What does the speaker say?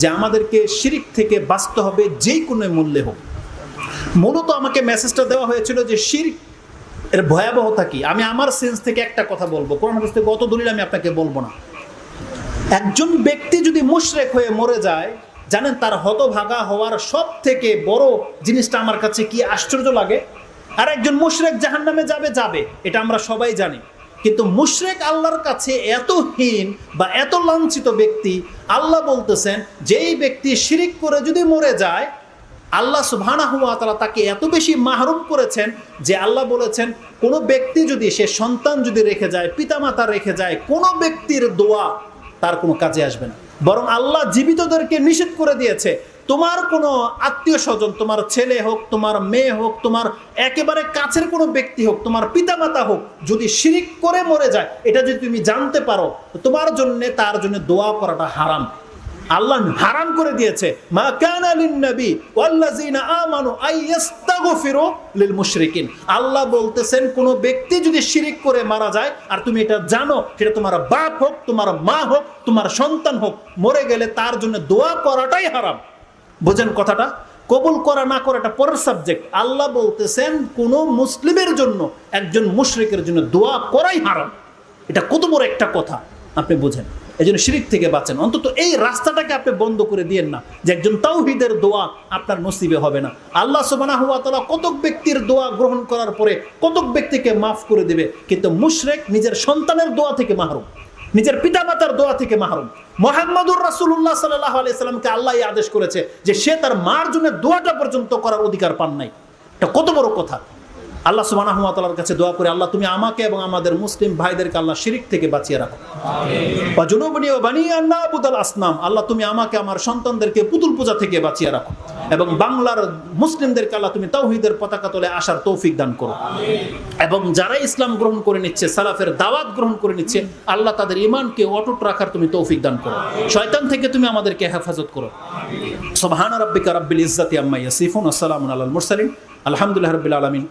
যে আমাদেরকে শিরিক থেকে বাঁচতে হবে যে কোনো মূল্যে হোক। মূলত আমাকে মেসেজটা দেওয়া হয়েছিল যে শিরক এর ভয়াবহতা কি। আমি আমার সেন্স থেকে একটা কথা বলবো, কোরআন হাদিস থেকে অত দলিল আমি আপনাকে বলবো না। একজন ব্যক্তি যদি মুশরিক হয়ে মরে যায়, জানেন তার হতভাগা হওয়ার সব থেকে বড় জিনিসটা আমার কাছে কি আশ্চর্য লাগে। আর একজন মুশরিক জাহান্নামে যাবে, এটা আমরা সবাই জানি। কিন্তু মুশরিক আল্লাহর কাছে এত হীন বা এত লাঞ্ছিত ব্যক্তি, আল্লাহ বলতেছেন যেই ব্যক্তি শিরিক করে যদি মরে যায়, আল্লাহ সুবহানাহু ওয়া তাআলা তাকে এত বেশি মাহরুম করেছেন যে আল্লাহ বলেছেন কোনো ব্যক্তি যদি সে সন্তান যদি রেখে যায়, পিতামাতা রেখে যায়, কোনো ব্যক্তির দোয়া তার কোনো কাজে আসবে না। বরং আল্লাহ জীবিতদেরকে নিষেধ করে দিয়েছে, তোমার কোনো আত্মীয় স্বজন, তোমার ছেলে হোক, তোমার মেয়ে হোক, তোমার একেবারে কাছের কোনো ব্যক্তি হোক, তোমার পিতামাতা হোক, যদি শিরিক করে মরে যায়, এটা যদি তুমি জানতে পারো, তোমার জন্য তার জন্য দোয়া করাটা হারাম। আল্লাহ হারাম করে দিয়েছে। মা কানা লিন-নবী ওয়াল্লাযিনা আমানু আইয়াস্তাগফিরু লিল মুশরিকিন। আল্লাহ বলতেছেন কোন ব্যক্তি যদি শিরিক করে মারা যায় আর তুমি এটা জানো, সেটা তোমার বাপ হোক, তোমার মা হোক, তোমার সন্তান হোক, মরে গেলে তার জন্য দোয়া করাটাই হারাম। বুঝেন কথাটা? কবুল করা না করা এটা পরের সাবজেক্ট। আল্লাহ বলতেছেন কোন মুসলিমের জন্য, একজন মুশরিকের জন্য দোয়া করাই হারাম। এটা কত বড় একটা কথা আপনি বুঝেন। এই জন্য শিরিক থেকে বাঁচেন। অন্তত এই রাস্তাটাকে আপনি বন্ধ করে দিয়েন না যে একজন তাওহীদের দোয়া আপনার নসিবে হবে না। আল্লাহ সুবহানাহু ওয়া তাআলা কতক ব্যক্তির দোয়া গ্রহণ করার পরে কতক ব্যক্তিকে মাফ করে দেবে, কিন্তু মুশরিক নিজের সন্তানের দোয়া থেকে মাহরুম, নিজের পিতামাতার দোয়া থেকে মাহরুম। মুহাম্মদুর রাসূলুল্লাহ সাল্লাল্লাহু আলাইহি সাল্লামকে আল্লাহ আদেশ করেছে যে সে তার মার জন্য দোয়াটা পর্যন্ত করার অধিকার পান নাই। এটা কত বড় কথা। আল্লাহ সুবহানাহু ওয়া তাআলার কাছে দোয়া করে, আল্লাহ তুমি আমাকে এবং আমাদের মুসলিম ভাইদেরকে আল্লাহ শিরিক থেকে বাঁচিয়ে রাখো। আমিন। ওয়া জুনুবনি ওয়া বানি আন না'বুদাল আসনাম। আল্লাহ তুমি আমাকে আমার সন্তানদেরকে পুতুল পূজা থেকে বাঁচিয়ে রাখো এবং বাংলার মুসলিমদেরকে আল্লাহ তুমি তাওহীদের পতাকা তলে আসার তৌফিক দান করো। এবং যারা ইসলাম গ্রহণ করে নিচ্ছে, সালাফের দাওয়াত গ্রহণ করে নিচ্ছে, আল্লাহ তাদের ঈমানকে অটুট রাখার তুমি তৌফিক দান করো। শয়তান থেকে তুমি আমাদেরকে হেফাজত করো। সুবহানা রাব্বিকা রাব্বিল ইজ্জাতি আম্মা ইয়াসিফুন ওয়া সালামুন আলাল মুরসালিন আলহামদুলিল্লাহি রাব্বিল আলামিন।